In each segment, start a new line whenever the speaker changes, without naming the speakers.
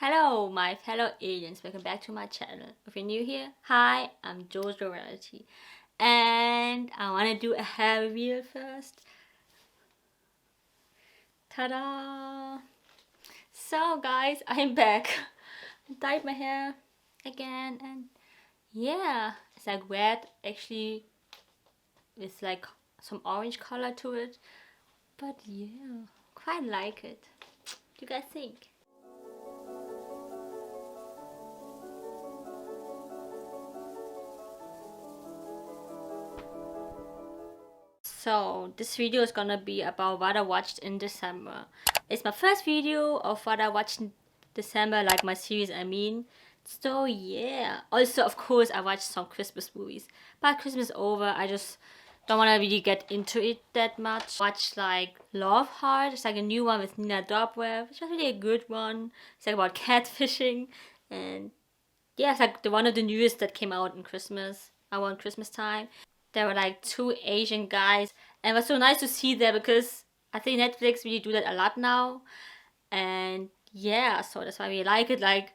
Hello, my fellow aliens. Welcome back to my channel. If you're new here, hi, I'm Jojo Reality. And I want to do a hair reveal first. Ta-da! So, guys, I'm back. I dyed my hair again, and yeah, it's like red, actually, with like some orange color to it. But yeah, quite like it. What do you guys think? So this video is gonna be about what I watched in December. It's my first video of what I watched in December, like my series I mean. So yeah. Also of course I watched some Christmas movies. But Christmas is over, I just don't wanna really get into it that much. Watched like Love Heart, it's like a new one with Nina Dobrev, which was really a good one. It's like about catfishing, and yeah, it's like the one of the newest that came out in Christmas, around Christmas time. There were like two Asian guys, and it was so nice to see that because I think Netflix really do that a lot now. And yeah, so that's why we like it. Like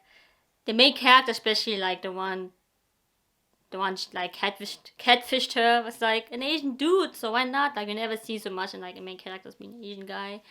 the main character, especially like the one like catfished her, was like an Asian dude. So why not? Like you never see so much and like a main character's being an Asian guy.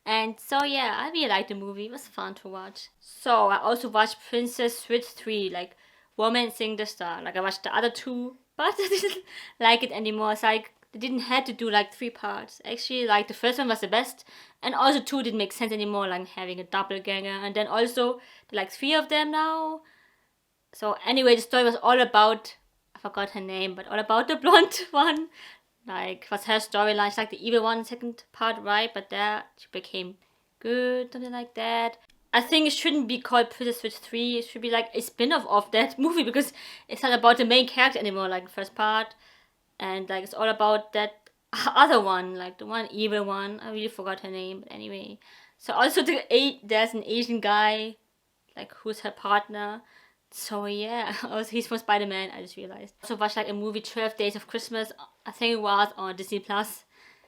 And so yeah, I really liked the movie. It was fun to watch. So I also watched Princess Switch 3, like Romancing the Star. Like I watched the other two, but I didn't like it anymore. It's like they didn't have to do like 3 parts. Actually, like the first one was the best, and also two didn't make sense anymore, like having a doppelganger. And then also like 3 of them now. So anyway, the story was all about, I forgot her name, but all about the blonde one. Like was her storyline. It's like the evil one, second part, right? But there she became good, something like that. I think it shouldn't be called Princess Switch 3. It should be like a spin-off of that movie because it's not about the main character anymore, like the first part. And like it's all about that other one, like the one evil one. I really forgot her name, but anyway. So also there's an Asian guy, like who's her partner. So yeah, also he's from Spider-Man, I just realized. Also watched like a movie 12 Days of Christmas, I think it was on Disney Plus.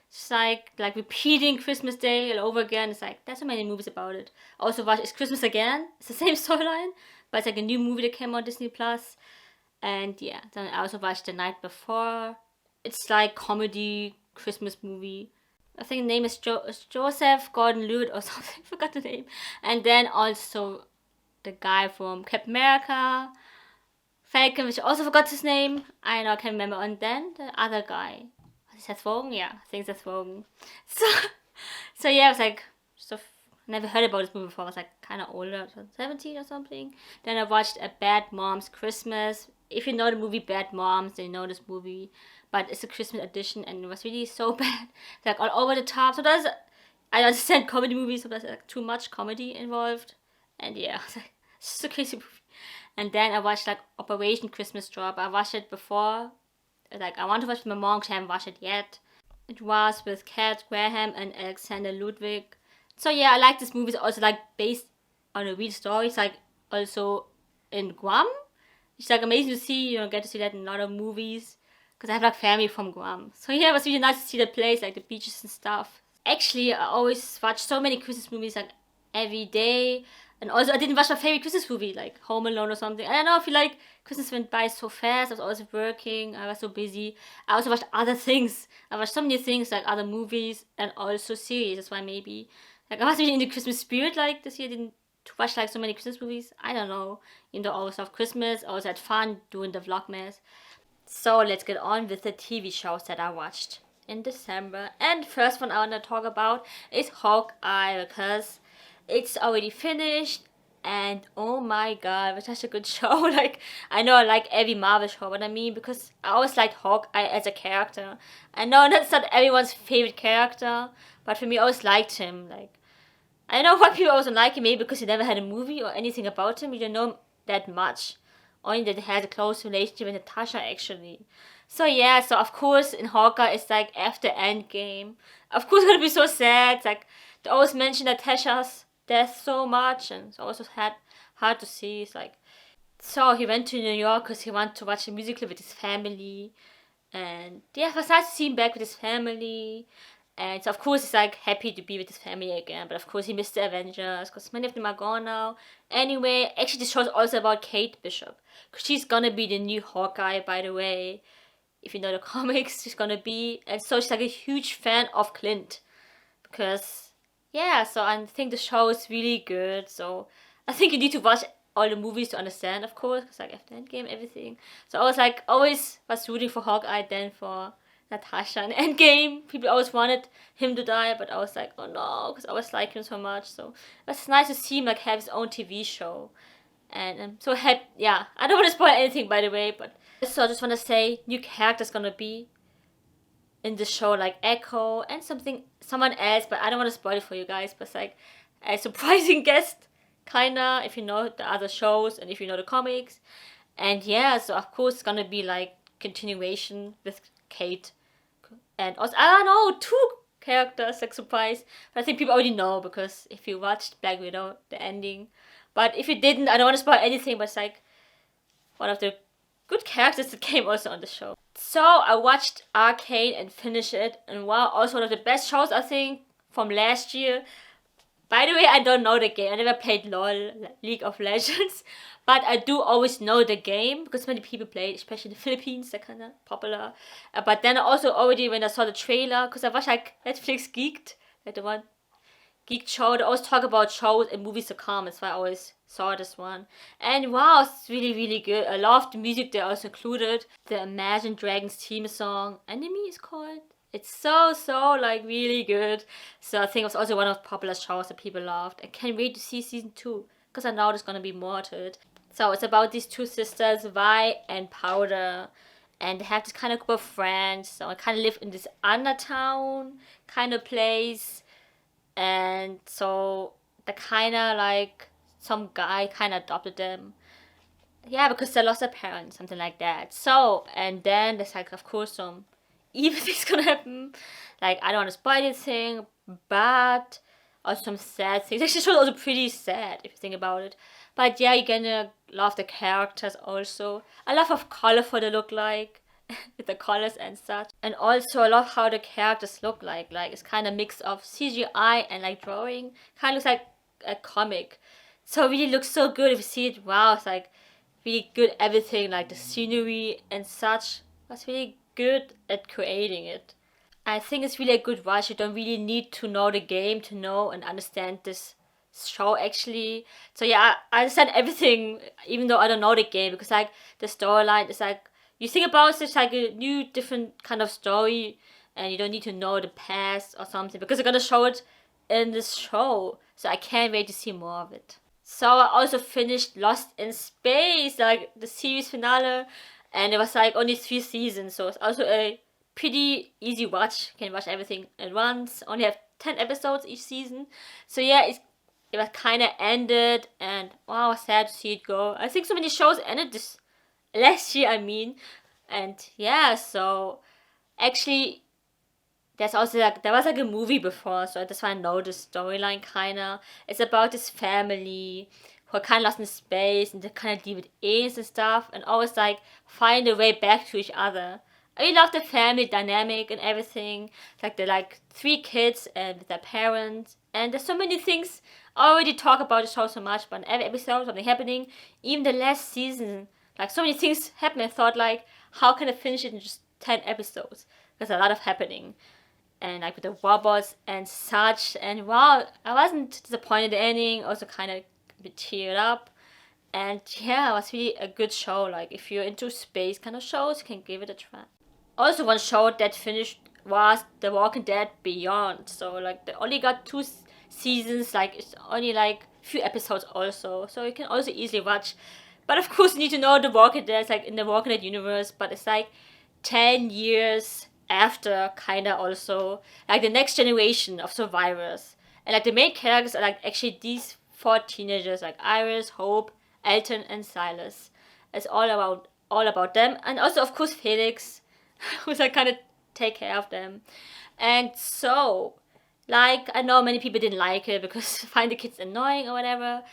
It's like repeating Christmas Day all over again. It's like there's so many movies about it. Also watched It's Christmas Again. It's the same storyline, but it's like a new movie that came on Disney Plus. And yeah, then I also watched The Night Before. It's like comedy Christmas movie. I think the name is Joseph Gordon-Levitt or something. I forgot the name. And then also the guy from Captain America, Falcon, which I also forgot his name. I know I can't remember. And then the other guy, was it Seth Rogen? Yeah, I think Seth Rogen. So, so yeah, I was like, never heard about this movie before. I was like kind of older, 17 or something. Then I watched A Bad Mom's Christmas. If you know the movie Bad Moms, then you know this movie. But it's a Christmas edition, and it was really so bad. It's like all over the top. So I understand comedy movies, so there's like too much comedy involved. And yeah, it's like, it's just a crazy movie. And then I watched like Operation Christmas Drop. I watched it before. Like I want to watch it with my mom because I haven't watched it yet. It was with Kat Graham and Alexander Ludwig. So yeah, I like this movie. It's also like based on a real story. It's like also in Guam. It's like amazing to see. You know, get to see that in a lot of movies. Because I have like family from Guam. So yeah, it was really nice to see the place, like the beaches and stuff. Actually, I always watch so many Christmas movies like every day. And also, I didn't watch my favorite Christmas movie, like Home Alone or something. I don't know, I feel like Christmas went by so fast. I was always working. I was so busy. I also watched other things. I watched so many things, like other movies and also series. That's why maybe, like, I wasn't really in the Christmas spirit, like, this year. I didn't watch, like, so many Christmas movies. I don't know. You know, always love Christmas. I always had fun doing the Vlogmas. So, let's get on with the TV shows that I watched in December. And the first one I want to talk about is Hawkeye, because it's already finished, and oh my god, it was such a good show. Like, I know I like every Marvel show, but I mean, because I always liked Hawkeye as a character. I know that's not everyone's favorite character, but for me, I always liked him. Like, I know why people also like him, maybe because he never had a movie or anything about him. You don't know that much. Only that he has a close relationship with Natasha, actually. So yeah, so of course in Hawkeye it's like after Endgame. Of course, it's gonna be so sad. It's like they always mention Natasha's death so much, and it's also hard to see. It's like, so he went to New York because he wanted to watch a musical with his family, and yeah, it was nice to see him back with his family. And so of course he's like happy to be with his family again, but of course he missed the Avengers because many of them are gone now. Anyway, actually this show is also about Kate Bishop, because she's gonna be the new Hawkeye, by the way. If you know the comics, she's gonna be, and so she's like a huge fan of Clint, because yeah. So I think the show is really good. So I think you need to watch all the movies to understand, of course, because like after Endgame, everything. So I was like always was rooting for Hawkeye, then for Natasha in Endgame. People always wanted him to die, but I was like, oh no, because I always like him so much. So it's nice to see him like have his own TV show. And I'm so happy. Yeah, I don't want to spoil anything, by the way, but so I just want to say new characters gonna be in the show, like Echo and someone else, but I don't want to spoil it for you guys. But it's like a surprising guest, kinda, if you know the other shows and if you know the comics. And yeah, so of course it's gonna be like continuation with Kate, and also I don't know, two characters like surprise. But I think people already know because if you watched Black Widow, the ending. But if you didn't, I don't want to spoil anything. But it's like one of the good characters that came also on the show. So I watched Arcane and finished it, and wow, also one of the best shows I think from last year. By the way, I don't know the game. I never played LOL, League of Legends, but I do always know the game because many people play it, especially in the Philippines. They're kind of popular. But then I also already, when I saw the trailer, because I watched like Netflix Geeked, like the one Geek show, they always talk about shows and movies to come. That's why I always saw this one. And wow, it's really, really good. I love the music they also included. The Imagine Dragons theme song, Enemy is called. It's so, like really good. So I think it was also one of the popular shows that people loved. I can't wait to see season 2, because I know there's gonna be more to it. So it's about these two sisters, Vi and Powder. And they have this kind of group of friends. So I kind of live in this undertown kind of place. And so the kind of like some guy kind of adopted them. Yeah, because they lost their parents, something like that. So, and then there's like, of course, some evil things gonna happen. Like, I don't want to spoil anything, but also some sad things. Actually, the show's also pretty sad if you think about it. But yeah, you're gonna love the characters also. I love how colorful they look like. With the colors and such. And also I love how the characters look like. Like it's kind of mix of CGI and like drawing. Kind of looks like a comic. So it really looks so good if you see it. Wow, it's like really good everything. Like the scenery and such. Was really good at creating it. I think it's really a good watch. You don't really need to know the game to know and understand this show actually. So yeah, I understand everything even though I don't know the game, because like the storyline is like, you think about it's like a new, different kind of story, and you don't need to know the past or something because they're gonna show it in this show. So I can't wait to see more of it. So I also finished Lost in Space, like the series finale, and it was like only 3 seasons, so it's also a pretty easy watch. You can watch everything at once. Only have 10 episodes each season. So yeah, it was kind of ended, and wow, sad to see it go. I think so many shows ended this last year, I mean. And yeah, so actually there's also like, there was like a movie before, so that's why I know the storyline kinda. It's about this family who are kind of lost in space, and they kind of deal with aliens and stuff, and always like find a way back to each other. I really love the family dynamic and everything. Like they're like 3 kids and with their parents, and there's so many things. I already talk about the show so much, but in every episode something happening. Even the last season, like so many things happened. I thought like, how can I finish it in just 10 episodes? There's a lot of happening. And like with the robots and such. And wow, I wasn't disappointed in the ending. Also kind of a bit teared up. And yeah, it was really a good show. Like if you're into space kind of shows, you can give it a try. Also one show that finished was The Walking Dead Beyond. So like they only got 2 seasons. Like it's only like few episodes also. So you can also easily watch. But of course you need to know The Walking Dead. It's like in the Walking Dead universe. But it's like 10 years after, kinda also. Like the next generation of survivors. And like the main characters are like actually these 4 teenagers. Like Iris, Hope, Elton and Silas. It's all about them. And also of course Felix, who's like kind of take care of them. And so, like, I know many people didn't like it because find the kids annoying or whatever.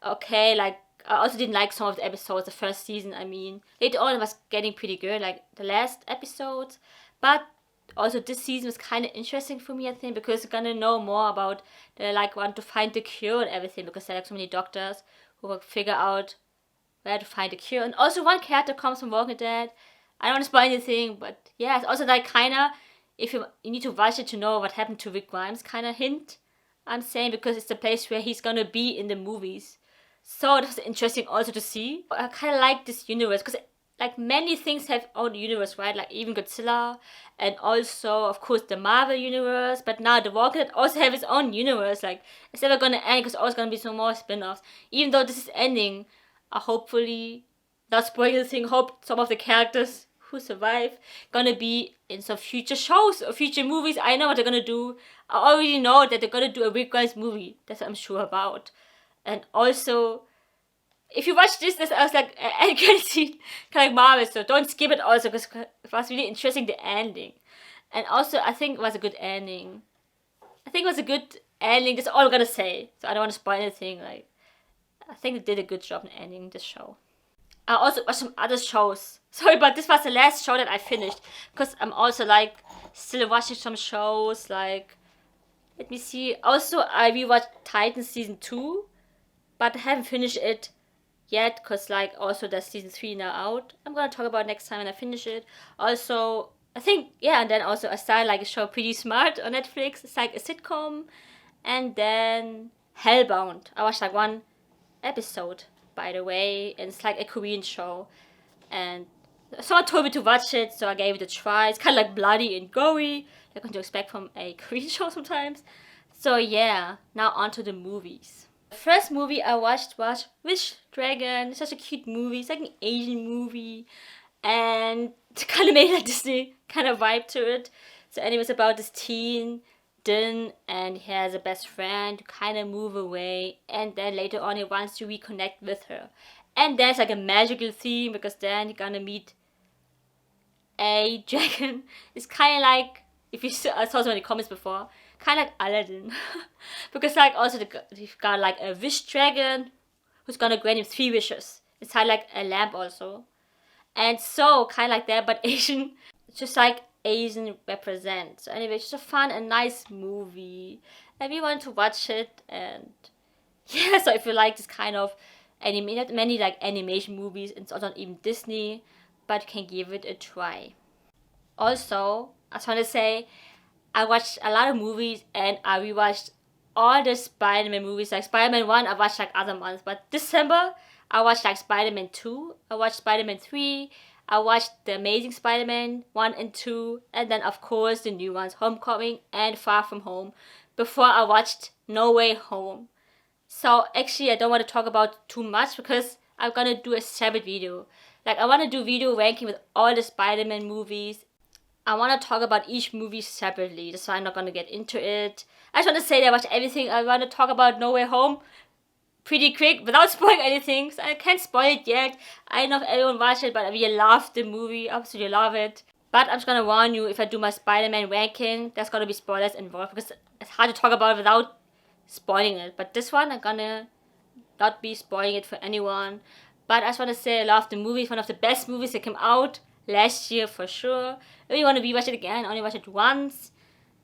Okay, like I also didn't like some of the episodes, the first season, I mean. Later on it was getting pretty good, like the last episodes. But also this season was kind of interesting for me, I think, because you're gonna know more about they like want to find the cure and everything, because there are like so many doctors who will figure out where to find the cure. And also one character comes from Walking Dead. I don't want to spoil anything, but yeah, it's also like kinda, if you need to watch it to know what happened to Rick Grimes, kinda hint I'm saying, because it's the place where he's gonna be in the movies. So it was interesting also to see. I kind of like this universe because like many things have own universe, right? Like even Godzilla, and also of course the Marvel universe. But now The Walking Dead also have its own universe. Like it's never gonna end because always gonna be some more spin-offs. Even though this is ending, hopefully not spoiling the thing. Hope some of the characters who survive gonna be in some future shows or future movies. I know what they're gonna do. I already know that they're gonna do a Rick Grimes movie. That's what I'm sure about. And also, if you watch this, I was like, end credit scene, kind of like Marvel, so don't skip it also, because it was really interesting, the ending. And also, I think it was a good ending. That's all I'm gonna say. So I don't want to spoil anything. Like, I think they did a good job in ending this show. I also watched some other shows. Sorry, but this was the last show that I finished, because I'm also like still watching some shows. Like, let me see. Also, I rewatched Titan season 2, but I haven't finished it yet, because like also there's season 3 now out. I'm gonna talk about next time when I finish it. Also, I think, yeah, and then also I started like a show Pretty Smart on Netflix. It's like a sitcom. And then Hellbound. I watched like one episode, by the way, and it's like a Korean show. And someone told me to watch it, so I gave it a try. It's kind of like bloody and gory, like what you expect from a Korean show sometimes. So yeah, now on to the movies. The first movie I watched was Wish Dragon. It's such a cute movie. It's like an Asian movie, and it kind of made like Disney kind of vibe to it. So anyway, it's about this teen, Din, and he has a best friend who kind of move away, and then later on he wants to reconnect with her. And there's like a magical theme, because then you're gonna meet a dragon. It's kind of like, if you saw some of the comments before, kind of like Aladdin. Because like also you've got like a wish dragon who's gonna grant him 3 wishes. It's kind of like a lamp also. And so kind of like that, but Asian. Just like Asian represent. So anyway, it's just a fun and nice movie. Everyone to watch it. And yeah, so if you like this kind of anime, many like animation movies, it's also not even Disney, but you can give it a try. Also, I just want to say, I watched a lot of movies, and I rewatched all the Spider-Man movies. Like Spider-Man 1, I watched like other months, but December, I watched like Spider-Man 2, I watched Spider-Man 3, I watched The Amazing Spider-Man 1 and 2, and then of course the new ones, Homecoming and Far From Home, before I watched No Way Home. So actually I don't want to talk about too much, because I'm gonna do a separate video. Like I want to do video ranking with all the Spider-Man movies. I want to talk about each movie separately, that's why I'm not going to get into it. I just want to say that I watched everything. I want to talk about No Way Home pretty quick, without spoiling anything, so I can't spoil it yet. I don't know if everyone watched it, but I really loved the movie, absolutely love it. But I'm just going to warn you, if I do my Spider-Man ranking, there's going to be spoilers involved, because it's hard to talk about it without spoiling it. But this one, I'm going to not be spoiling it for anyone. But I just want to say I love the movie. It's one of the best movies that came out last year for sure. If you want to rewatch it again, I only watched it once.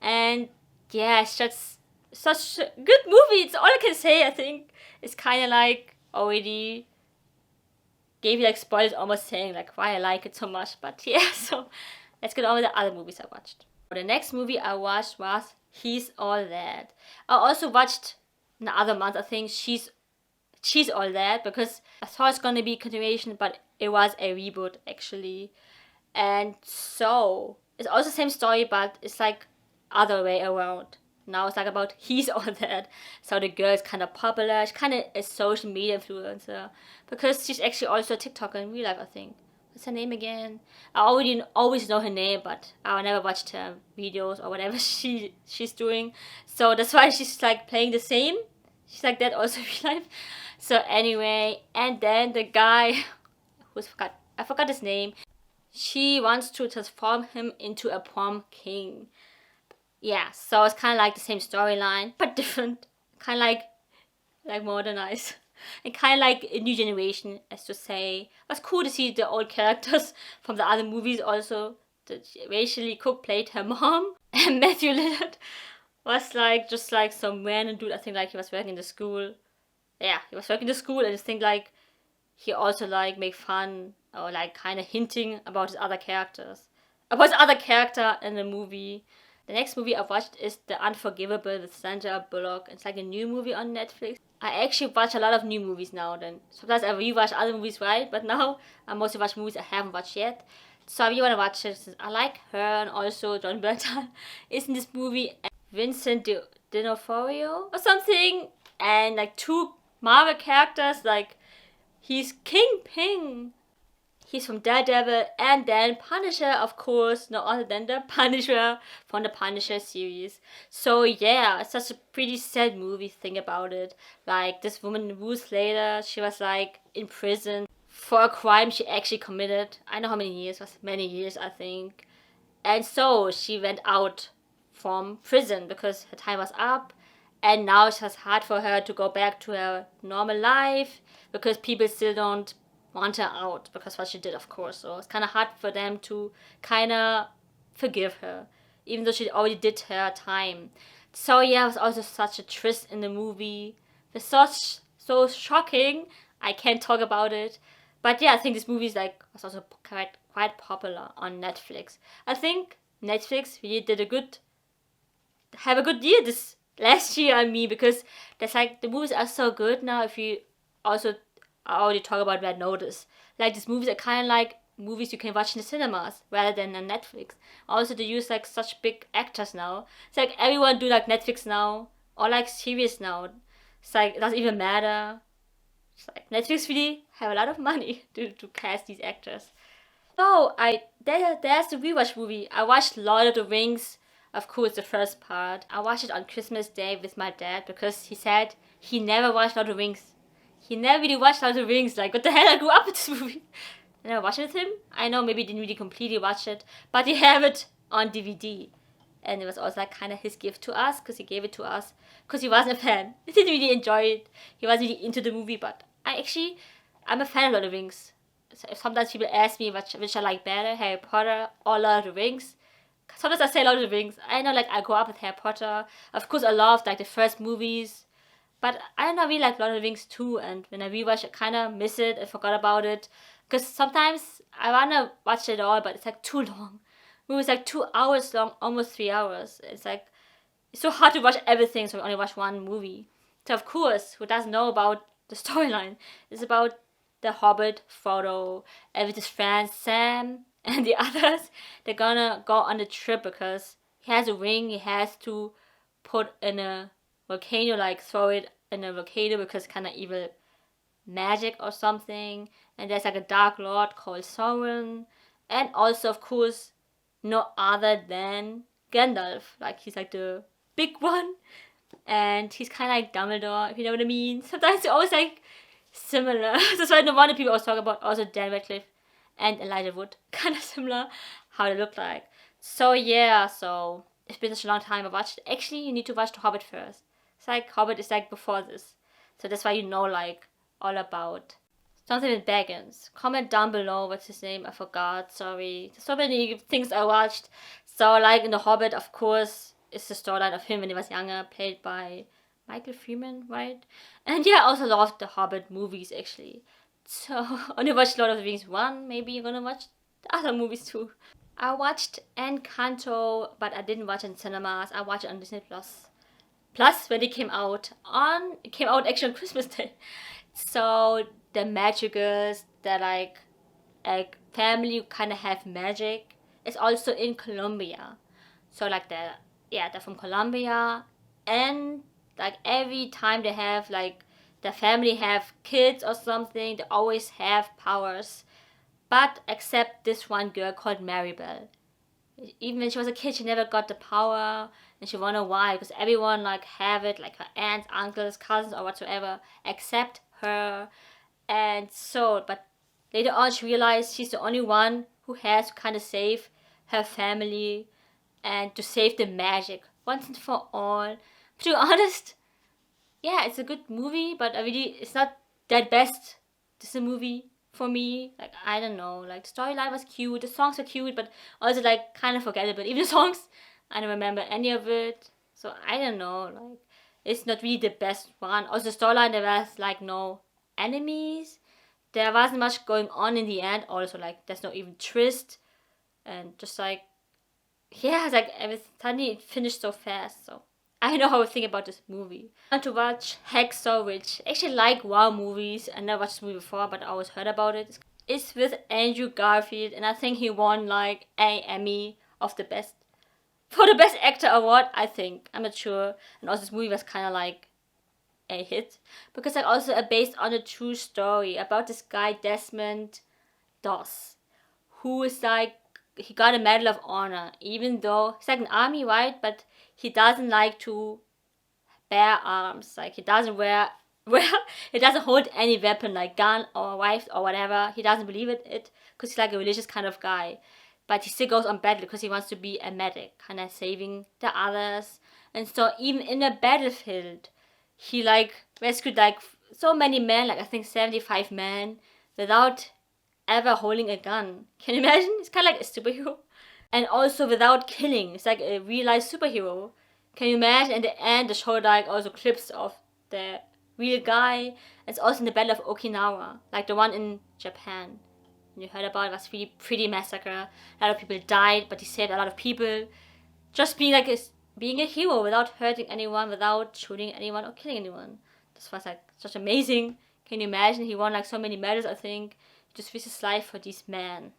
And yeah, it's just such a good movie. It's all I can say, I think. It's kind of like already gave you like spoilers, almost saying like why I like it so much. But yeah, so let's get on with the other movies I watched. The next movie I watched was He's All That. I also watched in the other month, I think, She's All That, because I thought it's gonna be a continuation, but it was a reboot actually. And so it's also the same story, but it's like other way around. Now it's like about He's All That. So the girl is kind of popular. She's kind of a social media influencer, because she's actually also a TikToker in real life, I think. What's her name again? I always know her name, but I never watched her videos or whatever she's doing. So that's why she's like playing the same. She's like that also in real life. So anyway, and then the guy I forgot his name. She wants to transform him into a prom king. Yeah, so it's kind of like the same storyline, but different. Kind of like modernized. And kind of like a new generation, as to say. It was cool to see the old characters from the other movies also the Rachel Cook played her mom, and Matthew Lillard was like just like some random dude. I think like he was working in the school. Yeah, he was working in the school, and I think like he also like make fun or like kind of hinting about his other characters, about his other character in the movie. The next movie I watched is The Unforgivable with Sandra Bullock. It's like a new movie on Netflix. I actually watch a lot of new movies now. Then sometimes I rewatch other movies, right? But now I mostly watch movies I haven't watched yet. So I really want to watch it since I like her, and also John Bernthal is in this movie. And Vincent D'Onofrio or something, and like two Marvel characters. Like he's Kingpin. He's from Daredevil, and then Punisher, of course, no other than the Punisher from the Punisher series. So yeah, it's such a pretty sad movie thing about it. Like this woman, Ruth Slater, she was like in prison for a crime she actually committed. I know how many years, it was many years I think. And so she went out from prison because her time was up, and now it's just hard for her to go back to her normal life because people still don't want her out because what she did, of course. So it's kind of hard for them to kind of forgive her, even though she already did her time. So yeah, it was also such a twist in the movie. It's so shocking. I can't talk about it, but yeah, I think this movie is like was also quite popular on Netflix. I think Netflix really did have a good year this last year. I mean, because there's like the movies are so good now. If you also I already talk about Red Notice. Like these movies are kind of like movies you can watch in the cinemas rather than on Netflix. Also, they use like such big actors now. It's like everyone do like Netflix now or like series now. It's like it doesn't even matter. It's like Netflix really have a lot of money to cast these actors. So there's the rewatch movie. I watched Lord of the Rings. Of course, the first part. I watched it on Christmas Day with my dad because he said he never watched Lord of the Rings. He never really watched Lord of the Rings. Like, what the hell? I grew up with this movie. I never watched it with him. I know maybe he didn't really completely watch it, but he have it on DVD. And it was also like kind of his gift to us because he gave it to us because he wasn't a fan. He didn't really enjoy it. He wasn't really into the movie, but I'm a fan of Lord of the Rings. So if sometimes people ask me which I like better, Harry Potter or Lord of the Rings. Sometimes I say Lord of the Rings. I know like I grew up with Harry Potter. Of course I loved like the first movies. But I don't know, I really like Lord of the Rings too, and when I rewatch, I kind of miss it. I forgot about it. Because sometimes I want to watch it all, but it's like too long. It was like 2 hours long, almost 3 hours. It's like, it's so hard to watch everything, so we only watch one movie. So of course, who doesn't know about the storyline? It's about the Hobbit, Frodo, and with his friends, Sam, and the others. They're gonna go on a trip because he has a ring he has to put in a volcano, like throw it in a volcano because it's kind of evil magic or something. And there's like a dark lord called Sauron, and also of course no other than Gandalf. Like he's like the big one, and he's kind of like Dumbledore, if you know what I mean. Sometimes they're always like similar. That's why no wonder people always talk about also Dan Radcliffe and Elijah Wood, kind of similar how they look like. So yeah, so it's been such a long time I watched. Actually, you need to watch The Hobbit first. It's like Hobbit is like before this. So that's why you know like all about something with Baggins. Comment down below what's his name. I forgot. Sorry. There's so many things I watched. So like in The Hobbit, of course, is the storyline of him when he was younger, played by Michael Freeman, right? And yeah, I also loved the Hobbit movies actually. So only watched Lord of the Rings 1. Maybe you're gonna watch the other movies too. I watched Encanto, but I didn't watch it in cinemas. I watched it on Disney Plus. Plus, when it came out actually on Christmas Day. So the Magicals, that like family kind of have magic. It's also in Colombia. So like they're from Colombia, and like every time they have like the family have kids or something, they always have powers. But except this one girl called Maribel. Even when she was a kid, she never got the power, and she wondered why. Because everyone like have it, like her aunts, uncles, cousins, or whatsoever, except her. And so, but later on, she realized she's the only one who has to kind of save her family and to save the magic once and for all. But to be honest, yeah, it's a good movie, but it's not that best Disney movie for me. Like, I don't know, like the storyline was cute, the songs were cute, but also like kind of forgettable. Even the songs, I don't remember any of it. So I don't know, like it's not really the best one. Also the storyline, there was like no enemies. There wasn't much going on in the end. Also, like there's no even twist, and just like yeah, it's like everything suddenly it finished so fast. So I don't know how I think about this movie. I want to watch Hacksaw Ridge. I actually like wow movies. I never watched this movie before, but I always heard about it. It's with Andrew Garfield, and I think he won like a Emmy of the best for the best actor award. I think I'm not sure. And also this movie was kind of like a hit because like also based on a true story about this guy Desmond Doss, who is like he got a Medal of Honor, even though he's like an army, right? But he doesn't like to bear arms. Like he doesn't wear he doesn't hold any weapon like gun or rifle or whatever. He doesn't believe it because he's like a religious kind of guy. But he still goes on battle because he wants to be a medic, kind of saving the others. And so even in the battlefield, he like rescued like so many men, like I think 75 men, without ever holding a gun. Can you imagine? It's kind of like a superhero. And also without killing. It's like a real life superhero. Can you imagine? In the end, they show like also clips of the real guy. It's also in the Battle of Okinawa, like the one in Japan. And you heard about it, was really pretty massacre. A lot of people died, but he saved a lot of people. Just being like being a hero without hurting anyone, without shooting anyone or killing anyone. This was like such amazing. Can you imagine? He won like so many medals, I think. He just risks his life for these men.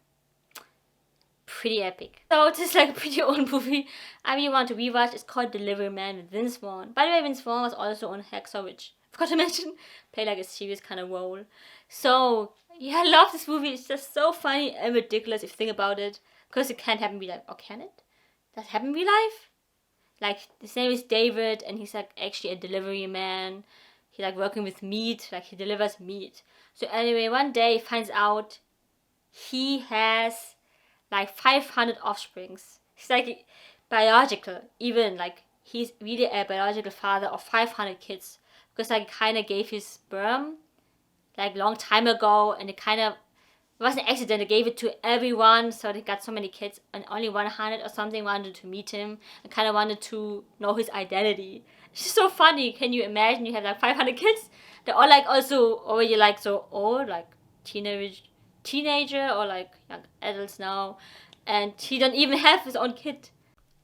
Pretty epic. So this is like a pretty old movie I really want to rewatch. It's called Delivery Man with Vince Vaughn. By the way, Vince Vaughn was also on Hacksaw Ridge. Forgot to mention, play like a serious kind of role. So yeah, I love this movie. It's just so funny and ridiculous if you think about it. Because it can't happen in real life. Or can it? Does it happen in real life? Like his name is David and he's like actually a delivery man. He like working with meat, like he delivers meat. So anyway, one day he finds out he has like 500 offsprings. He's like biological, even like he's really a biological father of 500 kids because like kind of gave his sperm like long time ago, and it was an accident. They gave it to everyone, so they got so many kids, and only 100 or something wanted to meet him and kind of wanted to know his identity. It's just so funny. Can you imagine? You have like 500 kids. They're all like also already like so old, like teenager or like young adults now, and he don't even have his own kid.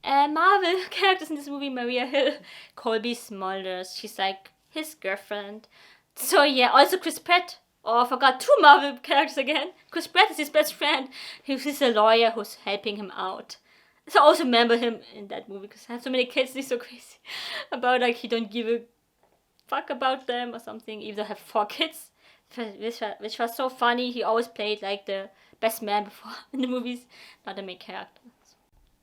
And Marvel characters in this movie, Maria Hill, Colby Smulders, she's like his girlfriend. So yeah, also Chris Pratt. Oh, I forgot two Marvel characters again. Chris Pratt is his best friend. He's a lawyer who's helping him out. So I also remember him in that movie because I have so many kids. He's so crazy about like he don't give a fuck about them or something. Even though I have 4 kids, which was so funny. He always played like the best man before in the movies, not the main character.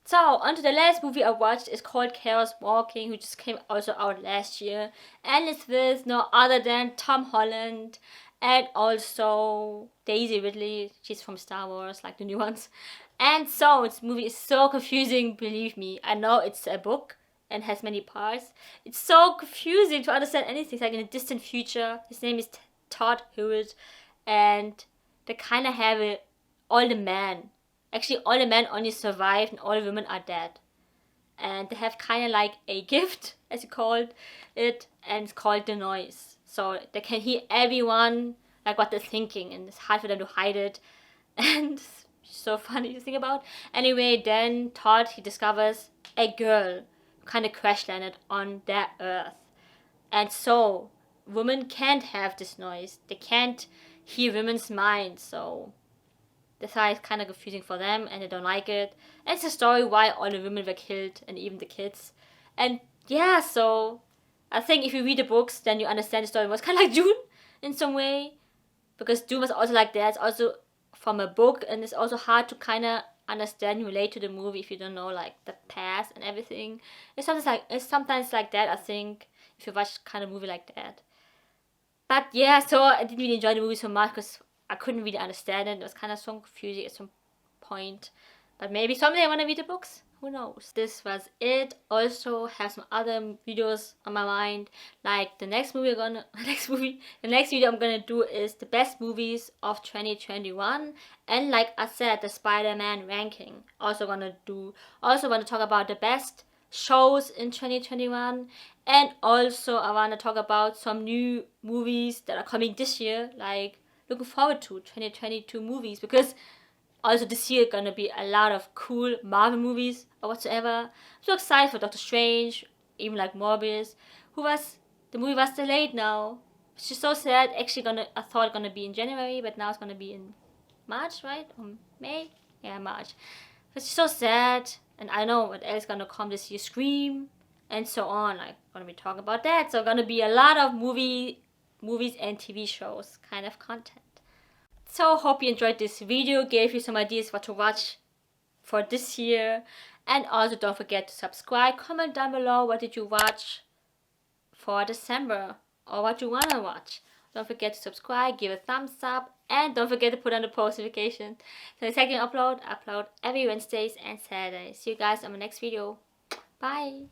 So, on to the last movie I watched. Is called Chaos Walking, which just came also out last year. And it's with no other than Tom Holland and also Daisy Ridley. She's from Star Wars, like the new ones. And so, this movie is so confusing, believe me. I know it's a book and has many parts. It's so confusing to understand anything. It's like in a distant future. His name is Todd Hewitt. And they kind of have all the men. Actually, all the men only survived and all the women are dead. And they have kind of like a gift, as you called it, and it's called the noise. So they can hear everyone, like what they're thinking, and it's hard for them to hide it. And it's so funny to think about. Anyway, then Todd, he discovers a girl who kind of crash landed on their earth. And so, women can't have this noise. They can't hear women's minds, so that's why it's kind of confusing for them and they don't like it. And it's a story why all the women were killed and even the kids. And yeah, so I think if you read the books, then you understand the story. It was kind of like Dune in some way. Because Dune was also like that. It's also from a book and it's also hard to kind of understand and relate to the movie if you don't know like the past and everything. It's sometimes like that, I think, if you watch kind of movie like that. But yeah, so I didn't really enjoy the movie so much because I couldn't really understand it. It was kind of so confusing at some point. But maybe someday I want to read the books. who knows. This was it. Also have some other videos on my mind, like the next video I'm gonna do is the best movies of 2021, and like I said, the Spider-Man ranking. Also want to talk about the best shows in 2021, and also I want to talk about some new movies that are coming this year, like looking forward to 2022 movies, because also this year gonna be a lot of cool Marvel movies or whatsoever. I'm so excited for Doctor Strange, even like Morbius. The movie was delayed now. It's just so sad. Actually I thought it gonna be in January, but now it's gonna be in March, right? Or May? Yeah, March. It's so sad. And I know what else is gonna come this year. Scream and so on. I'm gonna be talking about that. So gonna be a lot of movies and TV shows kind of content. So hope you enjoyed this video, gave you some ideas what to watch for this year. And also don't forget to subscribe, comment down below what did you watch for December or what you wanna watch. Don't forget to subscribe, give a thumbs up, and don't forget to put on the post notification. So the second upload every Wednesdays and Saturdays. See you guys on my next video. Bye.